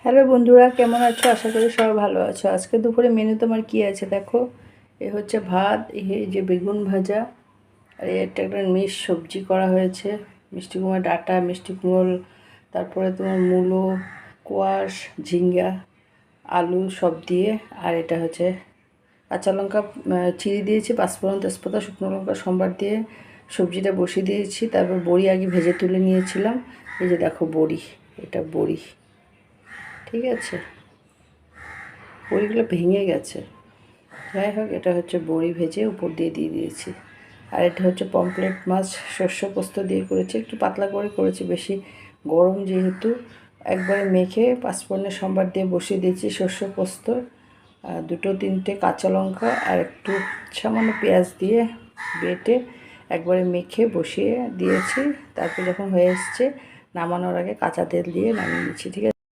Hello বন্ধুরা, কেমন আছো? আশা করি সবাই ভালো আছো। আজকে দুপুরে মেনু তোমার কি আছে দেখো। এ হচ্ছে ভাত, এই যে বেগুন ভাজা, আর একটা মিক্স সবজি করা হয়েছে, মিষ্টি কুমড়ো ডাঁটা, মিষ্টি কুমড়ো, তারপরে তোমার মূলো, কোয়াশ, ঝিঙ্গা, আলু সব দিয়ে। আর এটা হচ্ছে কাঁচা লঙ্কা চিড়ি দিয়েছি, পাঁচফোড়ন, তেজপাতা, শুকনো লঙ্কা সম্বার দিয়ে সবজিটা বসিয়ে দিয়েছি। তারপর বড়ি আগে ভেজে তুলে নিয়েছিলাম। এই যে দেখো বড়ি, এটা বড়ি, ঠিক আছে, বড়িগুলো ভেঙে গেছে। যাই হোক, এটা হচ্ছে বড়ি ভেজে উপর দিয়ে দিয়েছি। আর এটা হচ্ছে পমফ্রেট মাছ শস্য পোস্ত দিয়ে করেছি, একটু পাতলা করে করেছি, বেশি গরম যেহেতু। একবারে মেখে পাঁচফোড়নের সম্বার দিয়ে বসিয়ে দিয়েছি শস্য পোস্ত, দুটো তিনটে কাঁচা লঙ্কা আর একটু সামান্য পেঁয়াজ দিয়ে বেটে একবারে মেখে বসিয়ে দিয়েছি। তারপর যখন হয়ে এসছে, নামানোর আগে কাঁচা তেল দিয়ে নামিয়ে নিচ্ছি, ঠিক আছে।